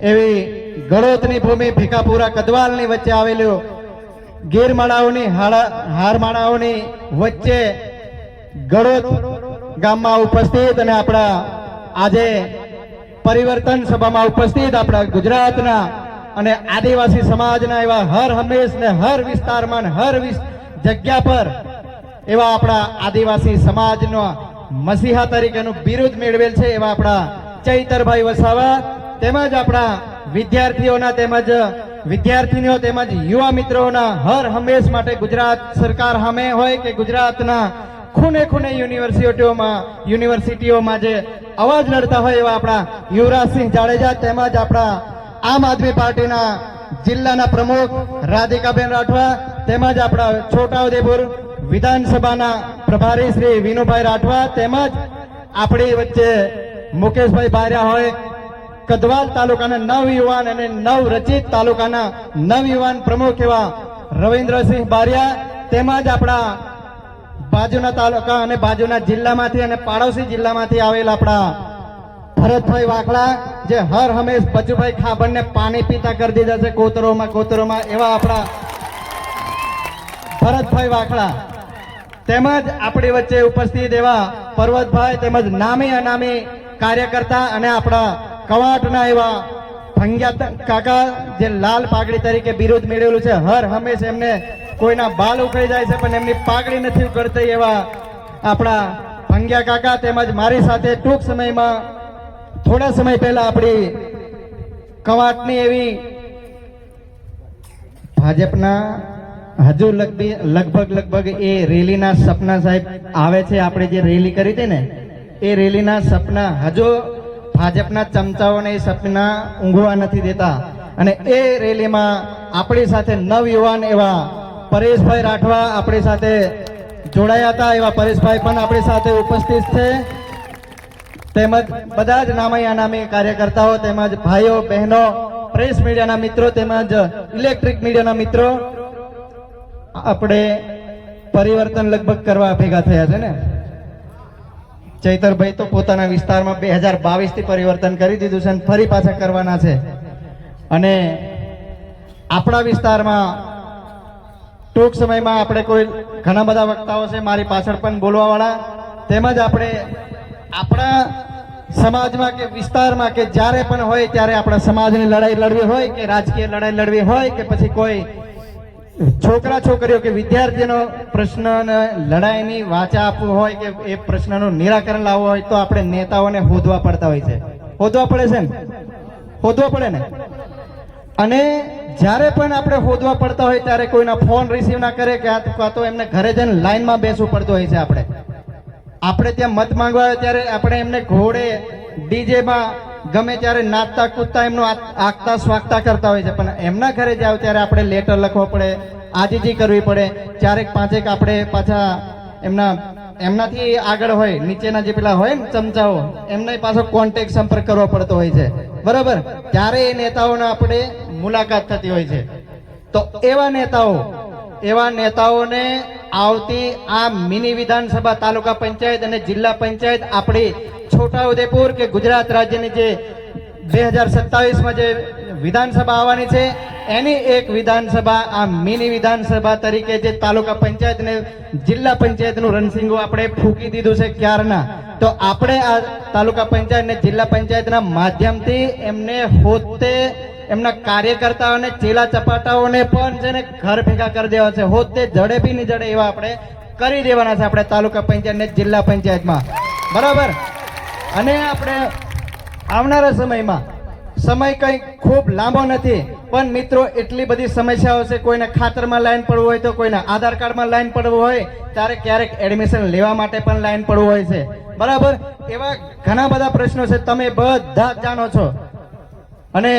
એવી ગળોતની ભૂમિ ભીખાપુરા કદવાલની વચ્ચે આવેલું ગીરમાળાઓની હારમાળાઓની વચ્ચે ગળોત ગામમાં ઉપસ્થિત અને આપણા આજે પરિવર્તન સભામાં ઉપસ્થિત આપણા ગુજરાતના અને આદિવાસી સમાજના એવા હર હંમેશ ને હર વિસ્તારમાં હર જગ્યા પર એવા આપણા આદિવાસી સમાજનો મસીહા તરીકેનું બિરુદ મેળવેલ છે એવા આપણા ચૈતરભાઈ વસાવા તેમજ આપણા વિદ્યાર્થીઓના તેમજ વિદ્યાર્થીનીઓ તેમજ યુવા મિત્રોના હર હંમેશ માટે ગુજરાત સરકાર સામે હોય કે ગુજરાતના ખૂણે ખૂણે યુનિવર્સિટીઓમાં જે અવાજ લડતા હોય એવા આપણા યુવરાજસિંહ જાડેજા તેમજ આપણા આમ આદમી પાર્ટીના જિલ્લાના પ્રમુખ રાધિકાબેન રાઠવા તેમજ આપણા છોટાઉદેપુર વિધાનસભાના પ્રભારી શ્રી વિનુભાઈ રાઠવા તેમજ આપણી વચ્ચે મુકેશભાઈ બારિયા હોય કદવાલ તાલુકાના નવયુવાન અને નવરચિત તાલુકાના નવયુવાન પ્રમુખ એવા રવિન્દ્રસિંહ બારિયા તેમજ આપણા બાજુના તાલુકા અને બાજુના જિલ્લામાંથી અને પાડોશી જિલ્લામાંથી આવેલા આપણા ભરતભાઈ વાખલા જે હર હંમેશ બચુભાઈ ખાબરને પાણી પીતા કરી દીધા છે કોતરોમાં એવા આપણા ભરતભાઈ વાખલા તેમજ આપણી વચ્ચે ઉપસ્થિત એવા પર્વતભાઈ તેમજ નામી અનામી કાર્યકર્તા અને આપણા કવાટના એવા ભંગ્યા કાકા જે લાલ પાઘડી તરીકે બિરુદ મેળવેલું છે હર હંમેશ એમને કોઈના બાલ ઉખડી જાય છે પણ એમની પાઘડી નથી ઉખડતી એવા આપણા ભંગ્યા કાકા તેમજ મારી સાથે ટૂંક સમયમાં થોડા સમય પહેલા આપણી કવાટની એવી ભાજપના હજુ લગભગ એ રેલીના સપના સાહેબ આવે છે આપણે જે રેલી કરી હતી ને એ રેલીના સપના હજુ ભાજપના ચમચાઓને એ સપના ઊંઘવા નથી દેતા અને એ રેલીમાં આપણી સાથે નવયુવાન એવા પરેશભાઈ રાઠવા આપણી સાથે જોડાયા હતા એવા પરેશભાઈ પણ આપણી સાથે ઉપસ્થિત છે તેમજ બધા જ નામી અનામી કાર્યકર્તાઓ તેમજ ભાઈઓ બહેનો પ્રેસ મીડિયાના મિત્રો તેમજ ઇલેક્ટ્રિક મીડિયાના મિત્રો આપણે પરિવર્તન લગભગ કરવા ભેગા થયા છે ને ચૈતરભાઈ તો પોતાના વિસ્તારમાં 2022 થી પરિવર્તન કરી દીધું છે અને ફરી પાછા કરવાના છે અને આપણા વિસ્તારમાં ટૂંક સમયમાં આપણે કોઈ ઘણા બધા વક્તાઓ છે મારી પાછળ પણ બોલવા વાળા તેમજ આપણે આપણા સમાજમાં કે વિસ્તારમાં કે જ્યારે પણ હોય ત્યારે આપણા સમાજની લડાઈ લડવી હોય કે રાજકીય લડાઈ લડવી હોય કે પછી કોઈ છોકરા છોકરીઓ કે વિદ્યાર્થીઓનો પ્રશ્ન લડાઈની વાચા આપવું હોય કે એ પ્રશ્નનું નિરાકરણ લાવવું હોય તો આપણે નેતાઓને હોદવા પડતા હોય છે હોદવા પડે છે ને હોદવા પડે ને અને જ્યારે પણ આપણે હોદવા પડતા હોય ત્યારે કોઈના ફોન રિસીવ ના કરે કે કાં તો એમને ઘરે જઈને લાઈનમાં બેસવું પડતું હોય છે આપણે ત્યાં મત માંગવા આવે ત્યારે આપણે એમને ઘોડે ડીજેમાં ગમે ત્યારે નાચતા કૂદતા એમનું આગતા સ્વાગતા કરતા હોય છે પણ એમના ઘરે જાવ ત્યારે આપણે લેટર લખવો પડે આજીજી કરવી પડે ચારેક પાંચેક આપણે પાછા એમનાથી આગળ હોય નીચેના જે પેલા હોય ને ચમચાઓ એમના પાછો કોન્ટેક્ટ સંપર્ક કરવો પડતો હોય છે બરાબર ત્યારે એ નેતાઓને આપણે મુલાકાત થતી હોય છે તો એવા નેતાઓને આવતી આ મિની વિધાનસભા તાલુકા પંચાયત અને જિલ્લા પંચાયત આપણી છોટાઉદેપુર કે ગુજરાત રાજ્યની જે 2027માં જે વિધાનસભા આવવાની છે એની એક વિધાનસભા આ મિની વિધાનસભા તરીકે જે તાલુકા પંચાયત ને જિલ્લા પંચાયતનું રણસિંગો આપણે ફૂંકી દીધું છે ક્યારના તો આપણે આ તાલુકા પંચાયત ને જિલ્લા પંચાયતના માધ્યમથી એમને હોતે એમના કાર્યકર્તાઓને ચેલા ચપાટાઓને પણ છે ને ઘર ભેગા કરી દેવા છે હોતે જડે બી નહીં જડે એવા આપણે કરી દેવાના છે આપણે તાલુકા પંચાયત ને જિલ્લા પંચાયતમાં બરાબર અને આપણે આવનારા સમયમાં સમય કંઈ ખૂબ લાંબો નથી પણ મિત્રો એટલી બધી સમસ્યાઓ છે કોઈને ખાતરમાં લાઈન પડવું હોય તો કોઈને આધાર કાર્ડમાં લાઈન પડવું હોય ત્યારે ક્યારેક એડમિશન લેવા માટે પણ લાઈન પડવું હોય છે બરાબર એવા ઘણા બધા પ્રશ્નો છે તમે બધા જાણો છો અને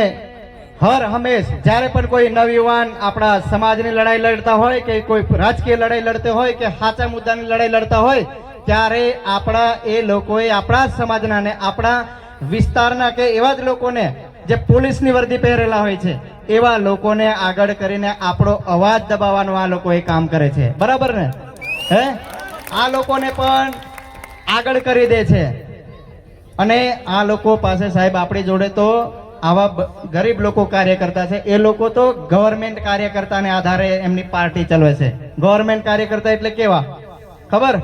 હર હંમેશ જ્યારે પણ કોઈ નવયુવાન આપણા સમાજની લડાઈ લડતા હોય કે કોઈ રાજકીય લડાઈ લડતો હોય કે સાચા મુદ્દાની લડાઈ લડતા હોય ત્યારે આપણા એ લોકોએ આપણા સમાજના ને આપણા વિસ્તારના કે એવા જ લોકોને જે પોલીસની વર્દી પહેરેલા હોય છે એવા લોકોને આગળ કરીને આપણો અવાજ દબાવવાનું આ લોકો કામ કરે છે બરાબર ને આ લોકોને પણ આગળ કરી દે છે અને આ લોકો પાસે સાહેબ આપણી જોડે તો આવા ગરીબ લોકો કાર્યકર્તા છે, એ લોકો તો ગવર્મેન્ટ કાર્યકર્તાને આધારે એમની પાર્ટી ચલાવે છે. ગવર્મેન્ટ કાર્યકર્તા એટલે કેવા ખબર?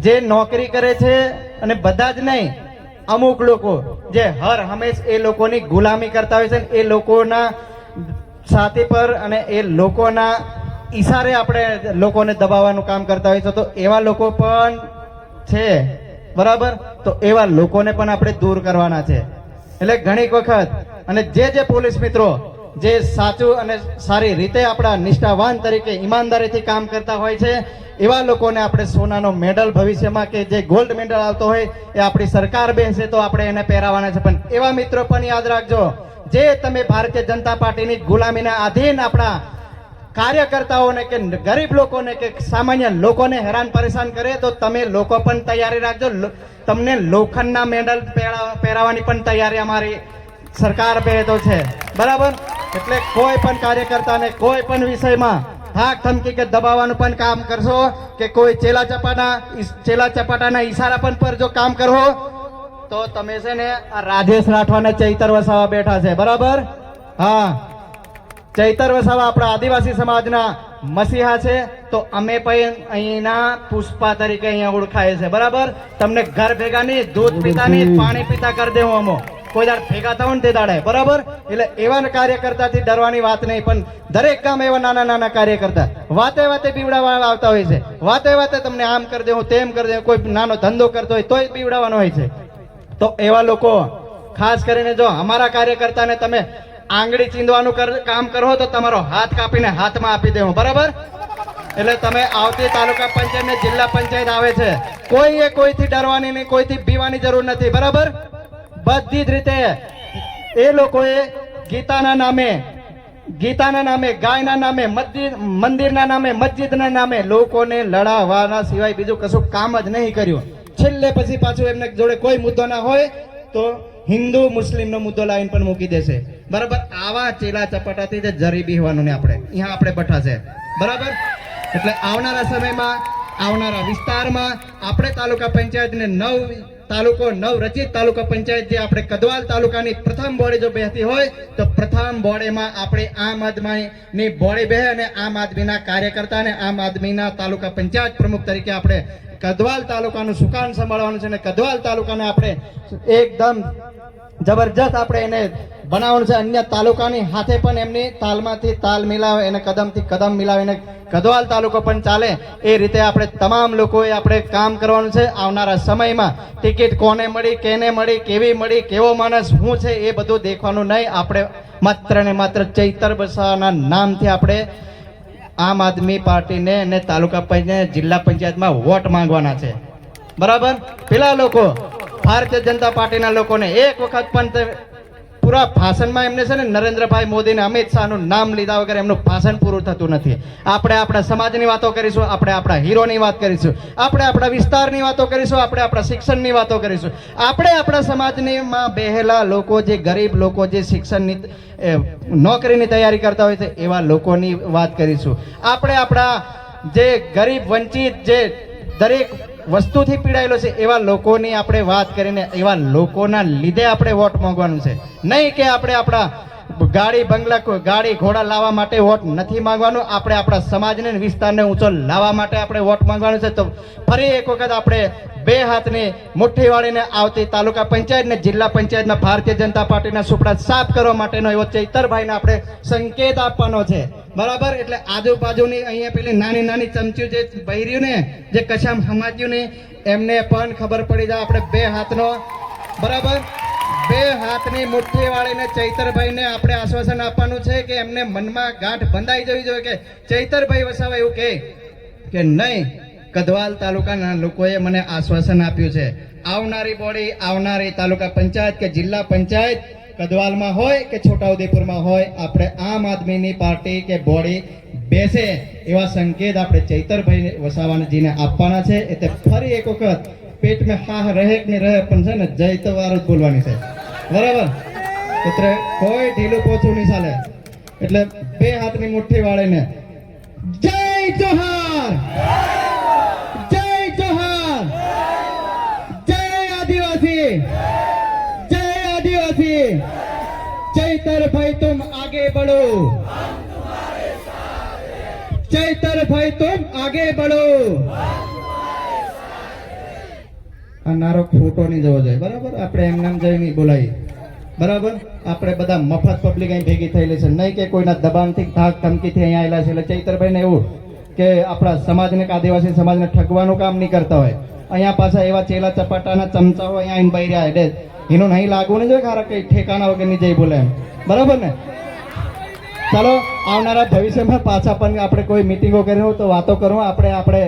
જે નોકરી કરે છે, અને બધા જ નહીં, અમુક લોકો જે હર હંમેશ એ લોકોની ગુલામી કરતા હોય છે, એ લોકોના છાતી પર અને એ લોકોના ઈશારે આપણે લોકોને દબાવવાનું કામ કરતા હોય છે. તો એવા લોકો પણ છે, બરાબર? તો એવા લોકોને પણ આપણે દૂર કરવાના છે. એટલે ઘણી વખત અને જે પોલીસ મિત્રો જે સાચું અને સારી રીતે આપણા નિષ્ઠાવાન તરીકે ઈમાનદારીથી કામ કરતા હોય છે, એવા લોકોને આપણે સોનાનો મેડલ ભવિષ્યમાં કે જે ગોલ્ડ મેડલ આવતો હોય એ આપણી સરકાર બેસે તો આપણે એને પહેરાવાના છે. પણ એવા મિત્રો પણ યાદ રાખજો, જે તમે ભારતીય જનતા પાર્ટીની ગુલામીના આધીન આપણા કાર્યકર્તાઓને કે ગરીબ લોકોને કે સામાન્ય લોકોને હેરાન પરેશાન કરે, તો તમે લોકો પણ તૈયારી રાખજો. તમને લોખંડના મેડલ પહેરાવાની પણ તૈયારી અમારી સરકાર પહેરતો છે, બરાબર? એટલે કોઈ પણ કાર્યકર્તાને કોઈ પણ વિષયમાં ધાક ધમકી કે દબાવવાનું પણ કામ કરશો કે કોઈ ચેલા ચપાટાના ઈશારા પણ પર જો કામ કરો તો તમે છે ને આ રાજેશ રાઠવાને ચૈતર વસાવા બેઠા છે, બરાબર? હા, ચૈતર વસાવા આપણા આદિવાસી સમાજના મસીહા છે, તો અમે પણ અહીંના પુષ્પા તરીકે અહીંયા ઓળખાય છે, બરાબર? તમને ઘર ભેગા નહીં, દૂધ પીતા નહીં, પાણી પીતા કરી દેવું અમો, કોઈ દાડ ભેગા થવું ને તે દાડે, બરાબર? એટલે એવા કાર્યકર્તાથી ડરવાની વાત નહીં. પણ દરેક કામ એવા નાના નાના કાર્યકર્તા વાતે બીવડાવવા આવતા હોય છે, વાતે તમને આમ કરી દેવું, તેમ કરી દેવું, કોઈ નાનો ધંધો કરતો હોય તોય બીવડાવવાનો હોય છે. તો એવા લોકો ખાસ કરીને જો અમારા કાર્યકર્તાને તમે આંગળી ચીંધવાનું કામ કરો તો તમારો હાથ કાપીને હાથમાં આપી દેવું, બરાબર? એટલે તમે આવતી તાલુકા પંચાયત ને જિલ્લા પંચાયત આવે છે, કોઈથી ડરવાની નહીં, કોઈથી બીવાની જરૂર નથી, બરાબર? બધી જ રીતે એ લોકોએ ગીતાના નામે, ગાયના નામે, મંદિરના નામે, મસ્જિદના નામે લોકોને લડાવવાના સિવાય બીજું કશું કામ જ નહીં કર્યું. છેલ્લે પછી પાછું એમને જોડે કોઈ મુદ્દો ના હોય તો હિન્દુ મુસ્લિમનો મુદ્દો લાવીને પણ મૂકી દેશે, બરાબર? આવા ચેલા ચપાટાથી જ જરી બીવાનું ને અહીંયા આપણે બઠા છે, બરાબર? એટલે આવનારા સમયમાં આવનારા વિસ્તારમાં આપણે તાલુકા પંચાયતને નવ રચિત તાલુકા પંચાયત જે આપણે કદવાલ તાલુકાની પ્રથમ બોડી જો બેસતી હોય તો પ્રથમ બોડીમાં આપણે આમ આદમીની બોડી બે અને આમ આદમીના કાર્યકર્તા અને આમ આદમીના તાલુકા પંચાયત પ્રમુખ તરીકે આપણે કદવાલ તાલુકાનું સુકાન સંભાળવાનું છે. અને કદવાલ તાલુકાને આપણે એકદમ જબરજસ્ત આપણે એને બનાવવાનું છે. અન્ય તાલુકાની હાથે પણ એમની તાલમાંથી તાલ મિલાવે, એને કદમથી કદમ મિલાવીને કદવાલ તાલુકો પણ ચાલે એ રીતે આપણે તમામ લોકોએ આપણે કામ કરવાનું છે. આવનારા સમયમાં ટિકિટ કોને મળી, કેને મળી, કેવી મળી, કેવો માણસ શું છે એ બધું દેખવાનું નહીં. આપણે માત્ર ને માત્ર ચૈતર વસાવાના નામથી આપણે આમ આદમી પાર્ટીને અને તાલુકા પંચાયત જિલ્લા પંચાયતમાં વોટ માંગવાના છે, બરાબર? પેલા લોકો ભારતીય જનતા પાર્ટીના લોકોને એક વખત પણ પૂરા ભાષણમાં એમને છે ને નરેન્દ્રભાઈ મોદી ને અમિત શાહનું નામ લીધા વગર એમનું ભાષણ પૂરું થતું નથી. આપણે આપણા સમાજની વાતો કરીશું, આપણે આપણા હીરોની વાત કરીશું, આપણે આપણા વિસ્તારની વાતો કરીશું, આપણે આપણા શિક્ષણની વાતો કરીશું, આપણે આપણા સમાજમાં બેહેલા લોકો, જે ગરીબ લોકો, જે શિક્ષણની નોકરીની તૈયારી કરતા હોય છે એવા લોકોની વાત કરીશું. આપણે આપણા જે ગરીબ વંચિત, જે દરેક વસ્તુથી પીડાયેલો છે એવા લોકોની આપણે વાત કરીને એવા લોકોના લીધે આપણે વોટ માંગવાનું છે. નહીં કે આપણે આપણા ગાડી બંગલા, ગાડી ઘોડા લાવવા માટે વોટ નથી માંગવાનું. આપણે આપણા સમાજને વિસ્તારને ઊંચો લાવવા માટે આપણે વોટ માંગવાનું છે. તો ફરી એક વખત આપણે બે હાથની મુઠ્ઠી વાળીને આવતી તાલુકા પંચાયત ને જિલ્લા પંચાયતના ભારતીય જનતા પાર્ટીના સુપડા સાફ કરવા માટેનો એવો ચૈતરભાઈને આપણે સંકેત આપવાનો છે, બરાબર? એટલે આજુબાજુની અહીંયા પેલી નાની નાની ચમચીઓ જે બહેર્યું ને, જે કશામ સમાજ્યું ને, એમને પણ ખબર પડી જાય. આપણે બે હાથનો, બરાબર, બે હાથની મુઠ્ઠી વાળીને ચૈતરભાઈને આપણે આશ્વાસન આપવાનું છે કે એમને મનમાં ગાંઠ બંધાઈ જવી જોઈએ કે ચૈતરભાઈ વસાવા એવું કહે કે નહીં, કદવાલ તાલુકાના લોકોએ મને આશ્વાસન આપ્યું છે, આવનારી બોડી, આવનારી તાલુકા પંચાયત કે જિલ્લા પંચાયત કદવાલમાં હોય કે છોટાઉદેપુરમાં હોય, આપણે આમ આદમીની પાર્ટી કે બોડી બેસે એવા સંકેત આપણે ચૈતરભાઈ વસાવાજીને આપવાના છે. એટલે ફરી એક વખત પેટ મેં હા રહે કે નહીં રહે પણ છે ને જય તો વાર જ બોલવાની છે, બરાબર? એટલે કોઈ ઢીલું પોછું નહીં ચાલે. એટલે બે હાથની મુઠ્ઠી વાળીને જય જોહાર, જય જોહાર, જય આદિવાસી, જય આદિવાસી. चैतर भाई तुम आगे बढ़ो, चैतर भाई तुम आगे बढ़ो. આ નારો ખોટો નહીં જવો જોઈએ, બરાબર? આપણે એમ નામ જઈ નહીં બોલાય, બરાબર? આપણે બધા મફત પબ્લિક અહીં ભેગી થયેલી છે, નહીં કે કોઈના દબાણથી ધાક ધમકીથી અહીંયા આવેલા છે. એટલે ચૈતરભાઈને એવું કે આપણા સમાજને કે આદિવાસી સમાજને ઠગવાનું કામ નહીં કરતા હોય. અહીંયા પાછા એવા ચેલા ચપાટાના ચમચાઓ અહીંયા આવીને બહી રહ્યા, એટલે એનું નહીં લાગવું નહીં જોઈએ ખારા કઈ ઠેકાણા વગર નહીં જઈ બોલે એમ, બરાબર ને? ચાલો આવનારા ભવિષ્યમાં પાછા પણ આપણે કોઈ મિટિંગો કરી હોય તો વાતો કરવા, આપણે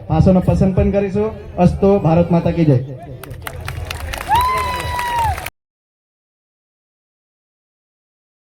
ભાષણો પસંદ પણ કરીશું. અસ્તુ ભારત માતા કી જય.